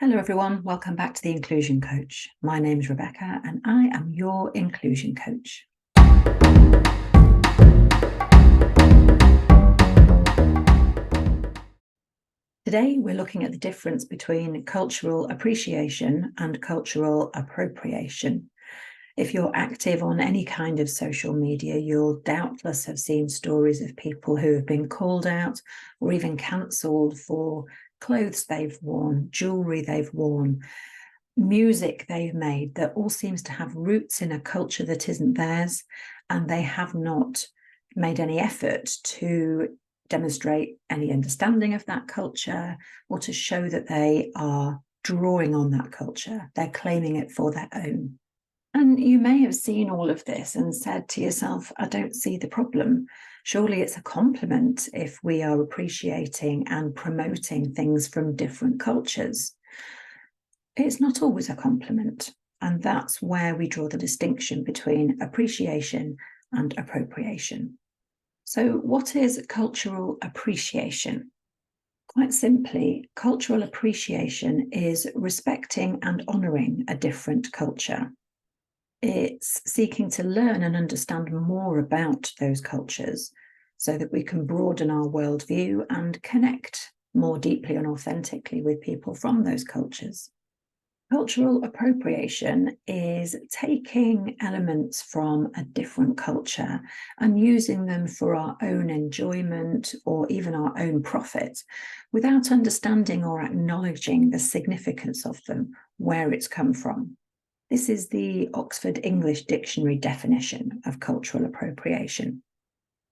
Hello everyone, welcome back to the Inclusion Coach. My name is Rebecca and I am your Inclusion Coach. Today we're looking at the difference between cultural appreciation and cultural appropriation. If you're active on any kind of social media, you'll doubtless have seen stories of people who have been called out or even cancelled for clothes they've worn, jewellery they've worn, music they've made that all seems to have roots in a culture that isn't theirs, and they have not made any effort to demonstrate any understanding of that culture or to show that they are drawing on that culture. They're claiming it for their own. And you may have seen all of this and said to yourself, I don't see the problem. Surely it's a compliment if we are appreciating and promoting things from different cultures. It's not always a compliment. And that's where we draw the distinction between appreciation and appropriation. So what is cultural appreciation? Quite simply, cultural appreciation is respecting and honouring a different culture. It's seeking to learn and understand more about those cultures so that we can broaden our worldview and connect more deeply and authentically with people from those cultures. Cultural appropriation is taking elements from a different culture and using them for our own enjoyment or even our own profit without understanding or acknowledging the significance of them, where it's come from. This is the Oxford English Dictionary definition of cultural appropriation.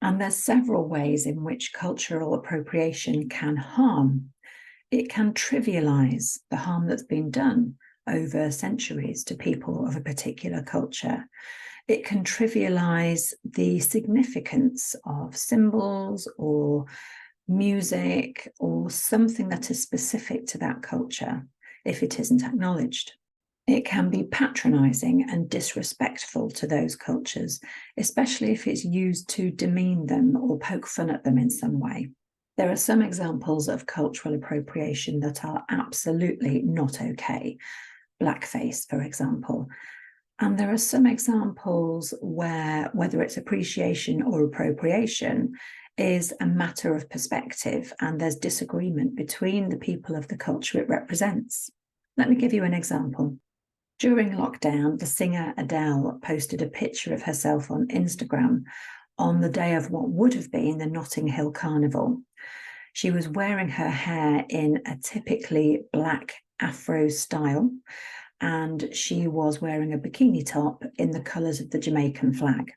And there's several ways in which cultural appropriation can harm. It can trivialize the harm that's been done over centuries to people of a particular culture. It can trivialize the significance of symbols or music or something that is specific to that culture if it isn't acknowledged. It can be patronizing and disrespectful to those cultures, especially if it's used to demean them or poke fun at them in some way. There are some examples of cultural appropriation that are absolutely not okay. Blackface, for example. And there are some examples where, whether it's appreciation or appropriation, is a matter of perspective and there's disagreement between the people of the culture it represents. Let me give you an example. During lockdown, the singer Adele posted a picture of herself on Instagram on the day of what would have been the Notting Hill Carnival. She was wearing her hair in a typically black afro style, and she was wearing a bikini top in the colours of the Jamaican flag.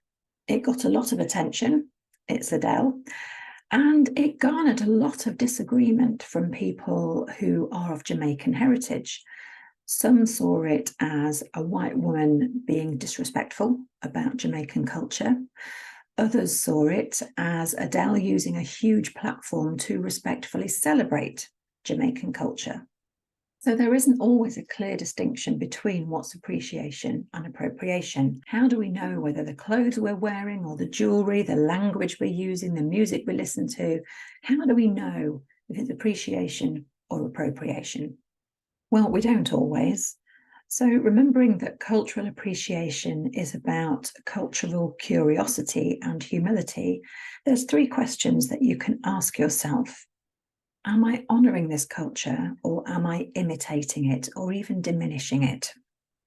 It got a lot of attention, it's Adele, and it garnered a lot of disagreement from people who are of Jamaican heritage. Some saw it as a white woman being disrespectful about Jamaican culture. Others saw it as Adele using a huge platform to respectfully celebrate Jamaican culture. So there isn't always a clear distinction between what's appreciation and appropriation. How do we know whether the clothes we're wearing or the jewellery, the language we're using, the music we listen to, how do we know if it's appreciation or appropriation? Well, we don't always. So remembering that cultural appreciation is about cultural curiosity and humility, there's 3 questions that you can ask yourself. Am I honouring this culture, or am I imitating it or even diminishing it?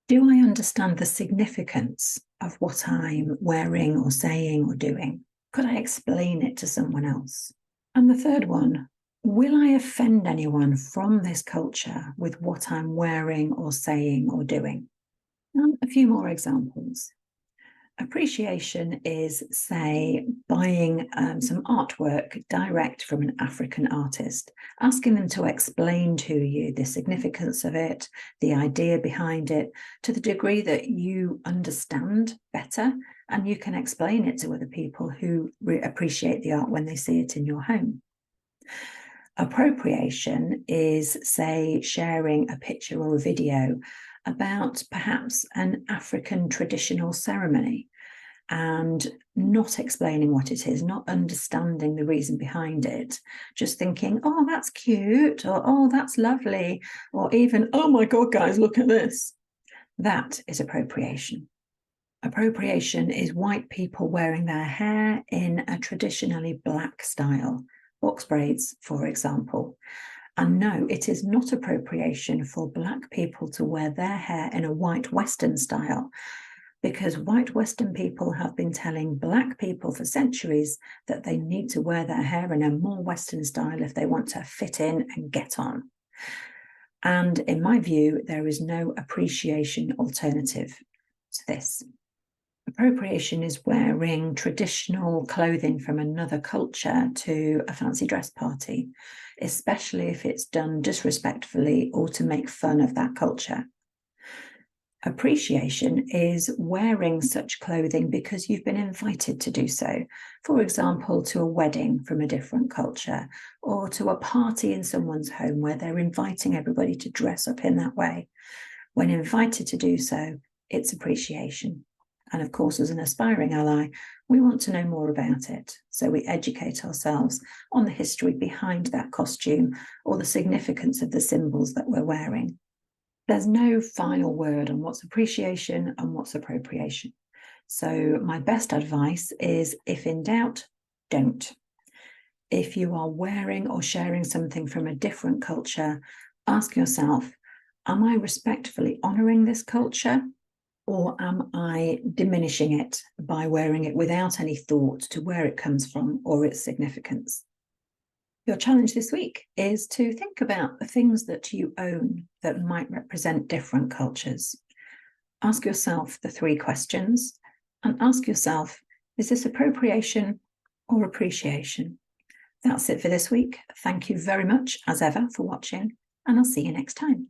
Do I understand the significance of what I'm wearing or saying or doing? Could I explain it to someone else? And the third one, will I offend anyone from this culture with what I'm wearing or saying or doing? And a few more examples. Appreciation is, say, buying some artwork direct from an African artist, asking them to explain to you the significance of it, the idea behind it, to the degree that you understand better and you can explain it to other people who appreciate the art when they see it in your home. Appropriation is, say, sharing a picture or a video about perhaps an African traditional ceremony, and not explaining what it is, not understanding the reason behind it, just thinking, oh, that's cute, or oh, that's lovely, or even, oh my God, guys, look at this. That is appropriation. Appropriation is white people wearing their hair in a traditionally black style, box braids, for example. And no, it is not appropriation for black people to wear their hair in a white Western style, because white Western people have been telling black people for centuries that they need to wear their hair in a more Western style if they want to fit in and get on. And in my view, there is no appreciation alternative to this. Appropriation is wearing traditional clothing from another culture to a fancy dress party, especially if it's done disrespectfully or to make fun of that culture. Appreciation is wearing such clothing because you've been invited to do so. For example, to a wedding from a different culture, or to a party in someone's home where they're inviting everybody to dress up in that way. When invited to do so, it's appreciation. And of course, as an aspiring ally, we want to know more about it. So we educate ourselves on the history behind that costume or the significance of the symbols that we're wearing. There's no final word on what's appreciation and what's appropriation. So my best advice is, if in doubt, don't. If you are wearing or sharing something from a different culture, ask yourself, am I respectfully honouring this culture? Or am I diminishing it by wearing it without any thought to where it comes from or its significance? Your challenge this week is to think about the things that you own that might represent different cultures. Ask yourself the 3 questions and ask yourself, is this appropriation or appreciation? That's it for this week. Thank you very much, as ever, for watching, and I'll see you next time.